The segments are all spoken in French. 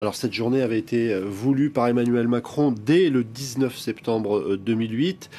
Alors cette journée avait été voulue par Emmanuel Macron dès le 19 septembre 2008.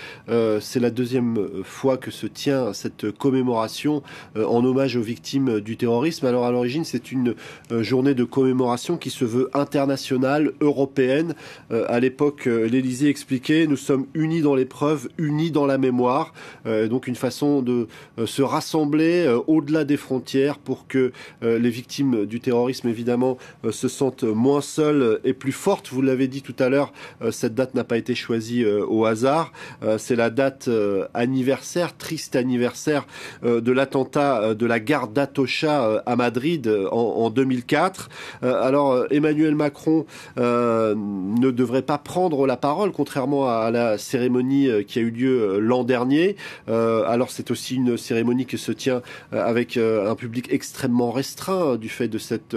C'est la deuxième fois que se tient cette commémoration en hommage aux victimes du terrorisme. Alors à l'origine, c'est une journée de commémoration qui se veut internationale, européenne. À l'époque, l'Élysée expliquait « Nous sommes unis dans l'épreuve, unis dans la mémoire ». Donc une façon de se rassembler au-delà des frontières pour que les victimes du terrorisme, évidemment, se sentent moins seule et plus forte. Vous l'avez dit tout à l'heure, cette date n'a pas été choisie au hasard. C'est la date anniversaire, triste anniversaire de l'attentat de la gare d'Atocha à Madrid en 2004. Alors Emmanuel Macron ne devrait pas prendre la parole, contrairement à la cérémonie qui a eu lieu l'an dernier. Alors c'est aussi une cérémonie qui se tient avec un public extrêmement restreint du fait de cette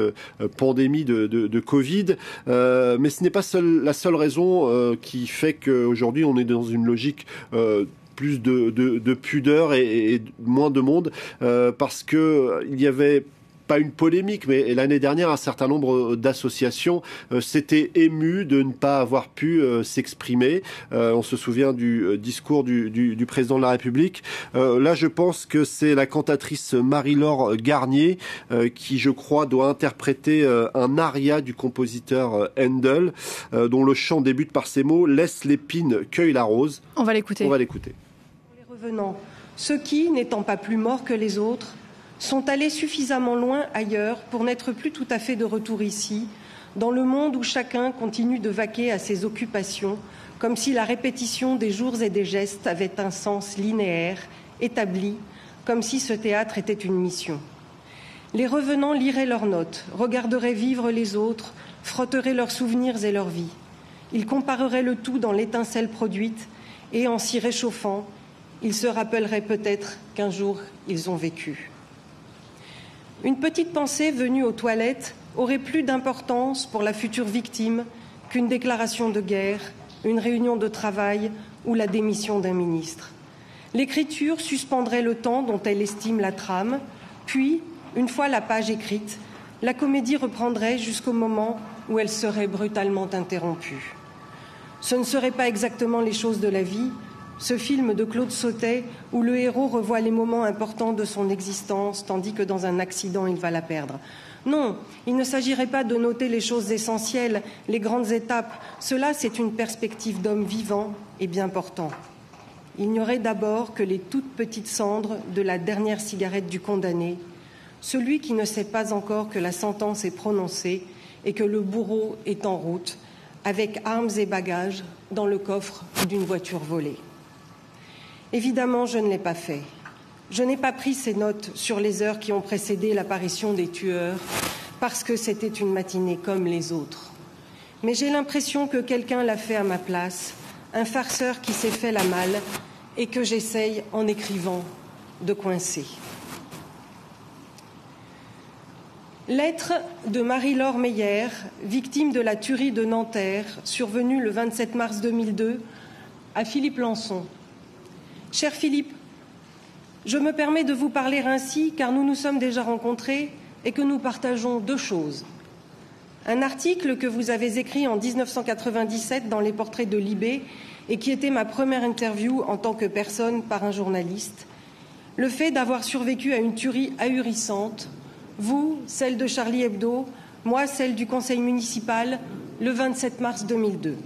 pandémie de Covid. Mais ce n'est pas la seule raison qui fait qu'aujourd'hui on est dans une logique plus de pudeur et moins de monde, parce que il y avait pas une polémique, mais l'année dernière, un certain nombre d'associations s'étaient émues de ne pas avoir pu s'exprimer. On se souvient du discours du président de la République. Là, je pense que c'est la cantatrice Marie-Laure Garnier qui, je crois, doit interpréter un aria du compositeur Handel, dont le chant débute par ces mots « Laisse l'épine, cueille la rose ». On va l'écouter. Pour les revenants, ceux qui, n'étant pas plus morts que les autres, sont allés suffisamment loin ailleurs pour n'être plus tout à fait de retour ici, dans le monde où chacun continue de vaquer à ses occupations, comme si la répétition des jours et des gestes avait un sens linéaire, établi, comme si ce théâtre était une mission. Les revenants liraient leurs notes, regarderaient vivre les autres, frotteraient leurs souvenirs et leur vie. Ils compareraient le tout dans l'étincelle produite et, en s'y réchauffant, ils se rappelleraient peut-être qu'un jour ils ont vécu. Une petite pensée venue aux toilettes aurait plus d'importance pour la future victime qu'une déclaration de guerre, une réunion de travail ou la démission d'un ministre. L'écriture suspendrait le temps dont elle estime la trame, puis, une fois la page écrite, la comédie reprendrait jusqu'au moment où elle serait brutalement interrompue. Ce ne seraient pas exactement les choses de la vie, ce film de Claude Sautet où le héros revoit les moments importants de son existence tandis que dans un accident il va la perdre. Non, il ne s'agirait pas de noter les choses essentielles, les grandes étapes. Cela, c'est une perspective d'homme vivant et bien portant. Il n'y aurait d'abord que les toutes petites cendres de la dernière cigarette du condamné, celui qui ne sait pas encore que la sentence est prononcée et que le bourreau est en route, avec armes et bagages dans le coffre d'une voiture volée. Évidemment, je ne l'ai pas fait. Je n'ai pas pris ces notes sur les heures qui ont précédé l'apparition des tueurs parce que c'était une matinée comme les autres. Mais j'ai l'impression que quelqu'un l'a fait à ma place, un farceur qui s'est fait la malle et que j'essaye, en écrivant, de coincer. Lettre de Marie-Laure Meyer, victime de la tuerie de Nanterre, survenue le 27 mars 2002, à Philippe Lançon. Cher Philippe, je me permets de vous parler ainsi car nous nous sommes déjà rencontrés et que nous partageons deux choses. Un article que vous avez écrit en 1997 dans les Portraits de Libé et qui était ma première interview en tant que personne par un journaliste. Le fait d'avoir survécu à une tuerie ahurissante, vous, celle de Charlie Hebdo, moi, celle du conseil municipal, le 27 mars 2002.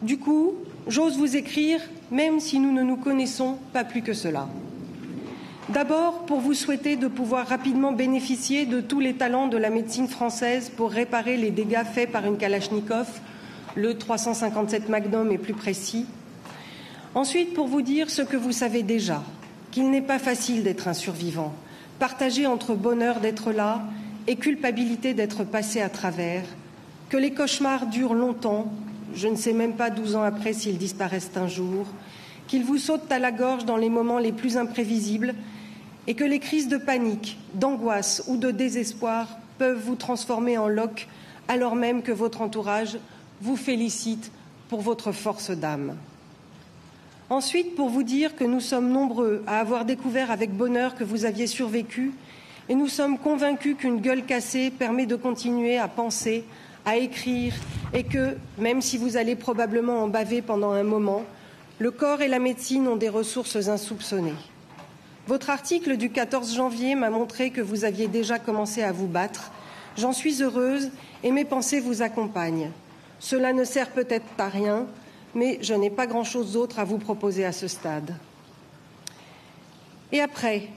Du coup, j'ose vous écrire, même si nous ne nous connaissons pas plus que cela. D'abord, pour vous souhaiter de pouvoir rapidement bénéficier de tous les talents de la médecine française pour réparer les dégâts faits par une Kalachnikov, le 357 Magnum est plus précis. Ensuite, pour vous dire ce que vous savez déjà, qu'il n'est pas facile d'être un survivant, partagé entre bonheur d'être là et culpabilité d'être passé à travers, que les cauchemars durent longtemps, je ne sais même pas 12 ans après s'ils disparaissent un jour, qu'ils vous sautent à la gorge dans les moments les plus imprévisibles et que les crises de panique, d'angoisse ou de désespoir peuvent vous transformer en loques alors même que votre entourage vous félicite pour votre force d'âme. Ensuite, pour vous dire que nous sommes nombreux à avoir découvert avec bonheur que vous aviez survécu et nous sommes convaincus qu'une gueule cassée permet de continuer à penser, à écrire et que, même si vous allez probablement en baver pendant un moment, le corps et la médecine ont des ressources insoupçonnées. Votre article du 14 janvier m'a montré que vous aviez déjà commencé à vous battre. J'en suis heureuse et mes pensées vous accompagnent. Cela ne sert peut-être à rien, mais je n'ai pas grand-chose d'autre à vous proposer à ce stade. Et après,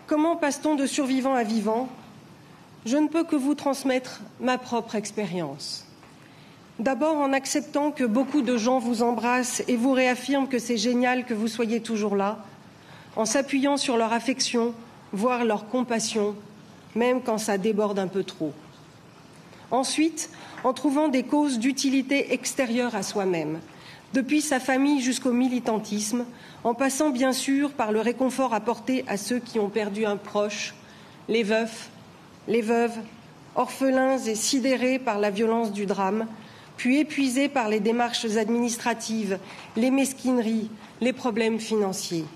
comment passe-t-on de survivant à vivant? Je ne peux que vous transmettre ma propre expérience. D'abord en acceptant que beaucoup de gens vous embrassent et vous réaffirment que c'est génial que vous soyez toujours là, en s'appuyant sur leur affection, voire leur compassion, même quand ça déborde un peu trop. Ensuite, en trouvant des causes d'utilité extérieure à soi-même, depuis sa famille jusqu'au militantisme, en passant bien sûr par le réconfort apporté à ceux qui ont perdu un proche, les veufs, les veuves, orphelins et sidérés par la violence du drame, puis épuisés par les démarches administratives, les mesquineries, les problèmes financiers.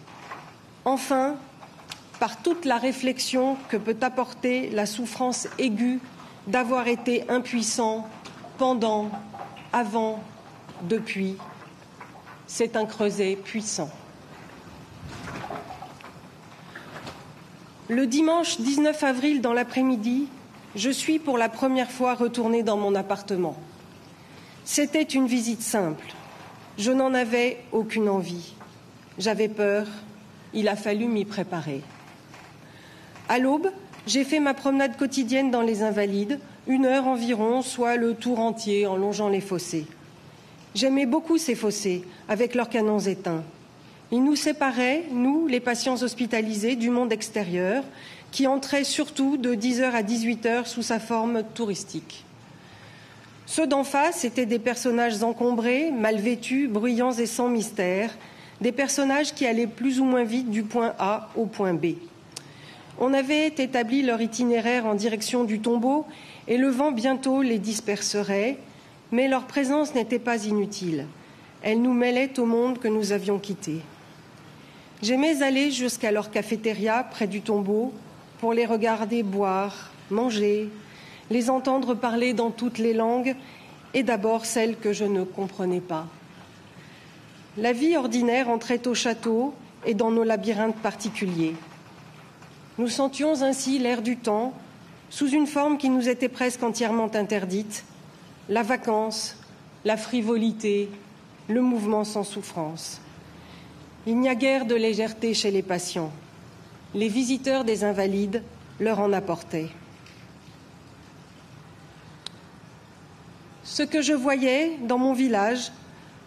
Enfin, par toute la réflexion que peut apporter la souffrance aiguë d'avoir été impuissant pendant, avant, depuis. C'est un creuset puissant. Le dimanche 19 avril dans l'après-midi, je suis pour la première fois retournée dans mon appartement. C'était une visite simple. Je n'en avais aucune envie. J'avais peur. Il a fallu m'y préparer. À l'aube, j'ai fait ma promenade quotidienne dans les Invalides, 1 heure environ, soit le tour entier en longeant les fossés. J'aimais beaucoup ces fossés, avec leurs canons éteints. Ils nous séparaient, nous, les patients hospitalisés, du monde extérieur, qui entrait surtout de 10h à 18h sous sa forme touristique. Ceux d'en face étaient des personnages encombrés, mal vêtus, bruyants et sans mystère, des personnages qui allaient plus ou moins vite du point A au point B. On avait établi leur itinéraire en direction du tombeau et le vent bientôt les disperserait, mais leur présence n'était pas inutile. Elle nous mêlait au monde que nous avions quitté. J'aimais aller jusqu'à leur cafétéria près du tombeau pour les regarder boire, manger, les entendre parler dans toutes les langues et d'abord celles que je ne comprenais pas. La vie ordinaire entrait au château et dans nos labyrinthes particuliers. Nous sentions ainsi l'air du temps sous une forme qui nous était presque entièrement interdite, la vacance, la frivolité, le mouvement sans souffrance. Il n'y a guère de légèreté chez les patients. Les visiteurs des Invalides leur en apportaient. Ce que je voyais dans mon village,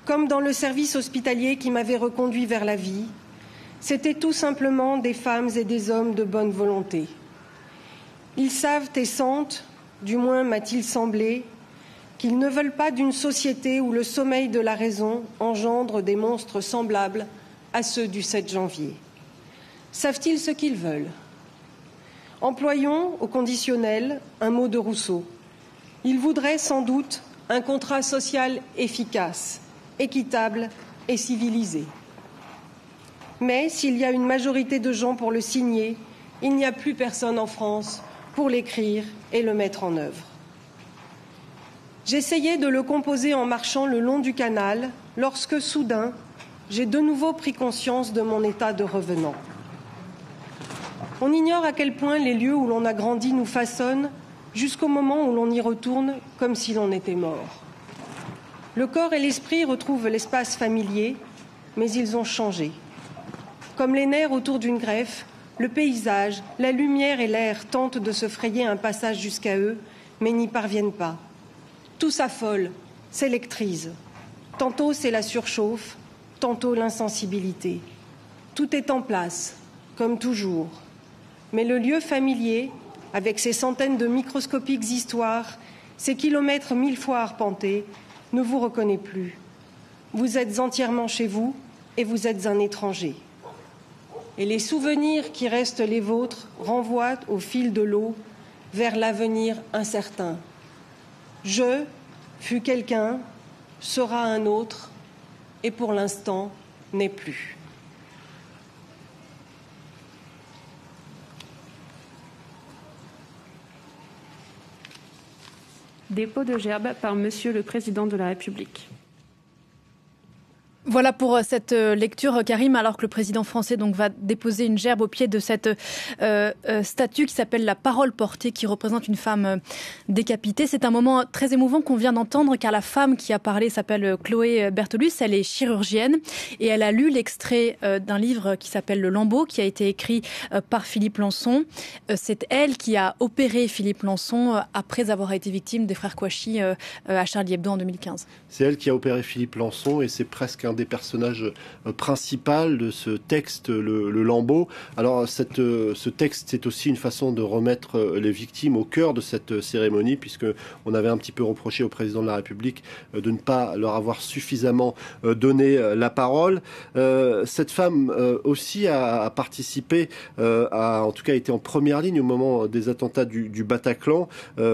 comme dans le service hospitalier qui m'avait reconduit vers la vie, c'était tout simplement des femmes et des hommes de bonne volonté. Ils savent et sentent, du moins m'a-t-il semblé, qu'ils ne veulent pas d'une société où le sommeil de la raison engendre des monstres semblables à ceux du 7 janvier. Savent-ils ce qu'ils veulent? Employons au conditionnel un mot de Rousseau. Ils voudraient sans doute un contrat social efficace, équitable et civilisé. Mais s'il y a une majorité de gens pour le signer, il n'y a plus personne en France pour l'écrire et le mettre en œuvre. J'essayais de le composer en marchant le long du canal lorsque, soudain, j'ai de nouveau pris conscience de mon état de revenant. On ignore à quel point les lieux où l'on a grandi nous façonnent jusqu'au moment où l'on y retourne comme si l'on était mort. Le corps et l'esprit retrouvent l'espace familier, mais ils ont changé. Comme les nerfs autour d'une greffe, le paysage, la lumière et l'air tentent de se frayer un passage jusqu'à eux, mais n'y parviennent pas. Tout s'affole, s'électrise. Tantôt c'est la surchauffe, tantôt l'insensibilité. Tout est en place, comme toujours. Mais le lieu familier, avec ses centaines de microscopiques histoires, ses kilomètres 1000 fois arpentés, ne vous reconnaît plus. Vous êtes entièrement chez vous et vous êtes un étranger. Et les souvenirs qui restent les vôtres renvoient au fil de l'eau vers l'avenir incertain. Je fus quelqu'un, sera un autre, et pour l'instant n'est plus. Dépôt de gerbe par Monsieur le Président de la République. Voilà pour cette lecture, Karim, alors que le président français donc va déposer une gerbe au pied de cette statue qui s'appelle la Parole portée, qui représente une femme décapitée. C'est un moment très émouvant qu'on vient d'entendre, car la femme qui a parlé s'appelle Chloé Bertolus. Elle est chirurgienne et elle a lu l'extrait d'un livre qui s'appelle Le Lambeau, qui a été écrit par Philippe Lançon. C'est elle qui a opéré Philippe Lançon après avoir été victime des frères Kouachi à Charlie Hebdo en 2015. C'est elle qui a opéré Philippe Lançon et c'est presque un des personnages principaux de ce texte, le Lambeau. Alors ce texte, c'est aussi une façon de remettre les victimes au cœur de cette cérémonie, puisque on avait un petit peu reproché au président de la République de ne pas leur avoir suffisamment donné la parole. Cette femme aussi a participé, en tout cas été en première ligne au moment des attentats du Bataclan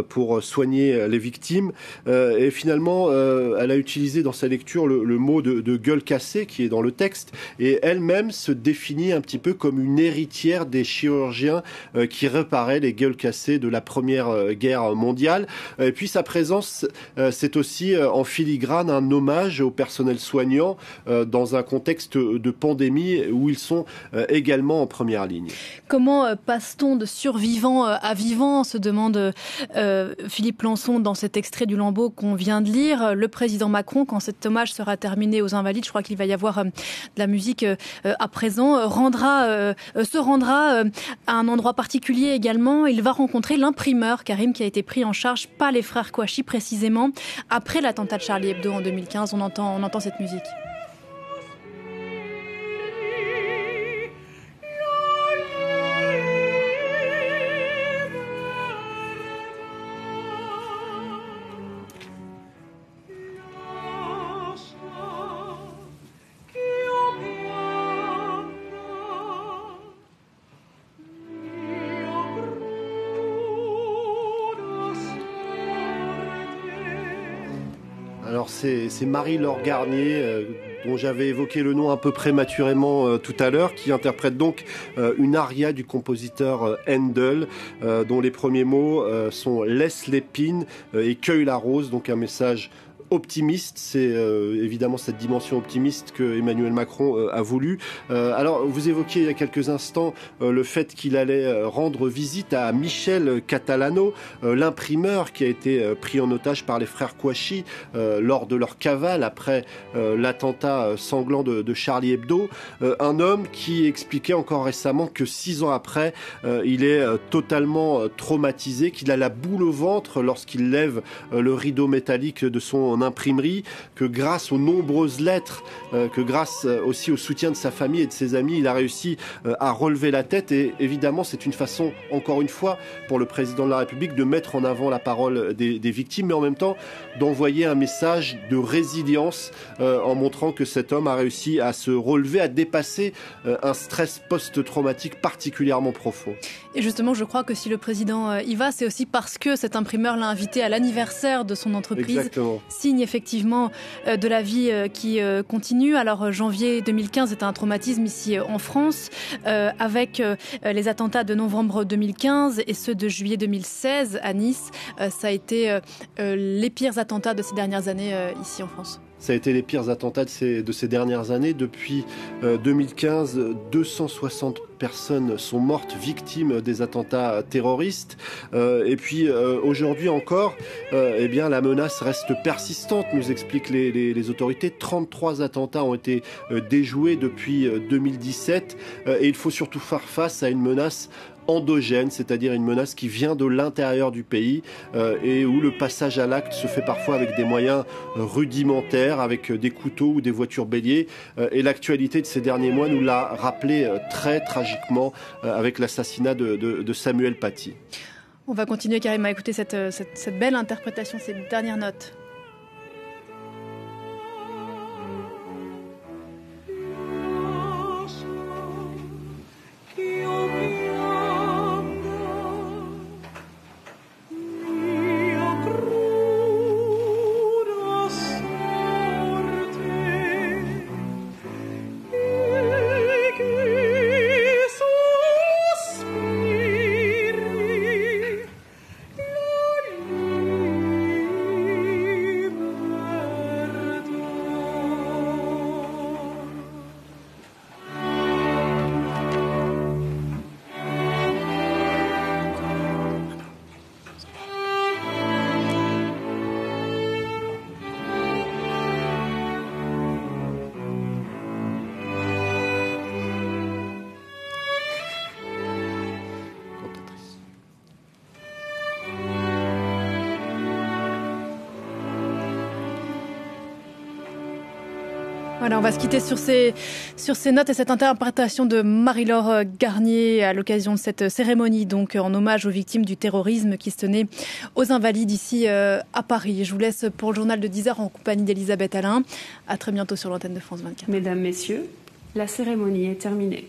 pour soigner les victimes. Et finalement, elle a utilisé dans sa lecture le mot de gueule cassée qui est dans le texte, et elle-même se définit un petit peu comme une héritière des chirurgiens qui réparaient les gueules cassées de la Première Guerre mondiale. Et puis sa présence, c'est aussi en filigrane un hommage au personnel soignant dans un contexte de pandémie où ils sont également en première ligne. Comment passe-t-on de survivant à vivant, se demande Philippe Lançon dans cet extrait du Lambeau qu'on vient de lire. Le président Macron, quand cet hommage sera terminé aux Invalides, je crois qu'il va y avoir de la musique à présent, se rendra à un endroit particulier également. Il va rencontrer l'imprimeur, Karim, qui a été pris en charge par les frères Kouachi précisément après l'attentat de Charlie Hebdo en 2015. On entend cette musique. Alors c'est Marie-Laure Garnier, dont j'avais évoqué le nom un peu prématurément tout à l'heure, qui interprète donc une aria du compositeur Handel, dont les premiers mots sont « Laisse l'épine et cueille la rose », donc un message optimiste. C'est évidemment cette dimension optimiste que Emmanuel Macron a voulu. Alors, vous évoquiez il y a quelques instants le fait qu'il allait rendre visite à Michel Catalano, l'imprimeur qui a été pris en otage par les frères Kouachi lors de leur cavale après l'attentat sanglant de Charlie Hebdo. Un homme qui expliquait encore récemment que 6 ans après, il est totalement traumatisé, qu'il a la boule au ventre lorsqu'il lève le rideau métallique de son imprimerie, que grâce aux nombreuses lettres, que grâce aussi au soutien de sa famille et de ses amis, il a réussi à relever la tête. Et évidemment, c'est une façon, encore une fois, pour le président de la République de mettre en avant la parole des victimes, mais en même temps d'envoyer un message de résilience en montrant que cet homme a réussi à se relever, à dépasser un stress post-traumatique particulièrement profond. Et justement, je crois que si le président y va, c'est aussi parce que cet imprimeur l'a invité à l'anniversaire de son entreprise. Exactement. Signe effectivement de la vie qui continue. Alors janvier 2015 est un traumatisme ici en France, avec les attentats de novembre 2015 et ceux de juillet 2016 à Nice. Ça a été les pires attentats de ces dernières années ici en France. Ça a été les pires attentats de ces dernières années. Depuis 2015, 260 personnes sont mortes victimes des attentats terroristes. Et puis aujourd'hui encore, eh bien, la menace reste persistante, nous expliquent les autorités. 33 attentats ont été déjoués depuis 2017. Et il faut surtout faire face à une menace endogène, c'est-à-dire une menace qui vient de l'intérieur du pays et où le passage à l'acte se fait parfois avec des moyens rudimentaires, avec des couteaux ou des voitures béliers. Et l'actualité de ces derniers mois nous l'a rappelé très tragiquement avec l'assassinat de Samuel Paty. On va continuer, Karim, à écouter cette belle interprétation, ces dernières notes. Voilà, on va se quitter sur ces notes et cette interprétation de Marie-Laure Garnier à l'occasion de cette cérémonie, donc en hommage aux victimes du terrorisme qui se tenait aux Invalides ici à Paris. Je vous laisse pour le journal de 10h en compagnie d'Elisabeth Alain. À très bientôt sur l'antenne de France 24. Mesdames, Messieurs, la cérémonie est terminée.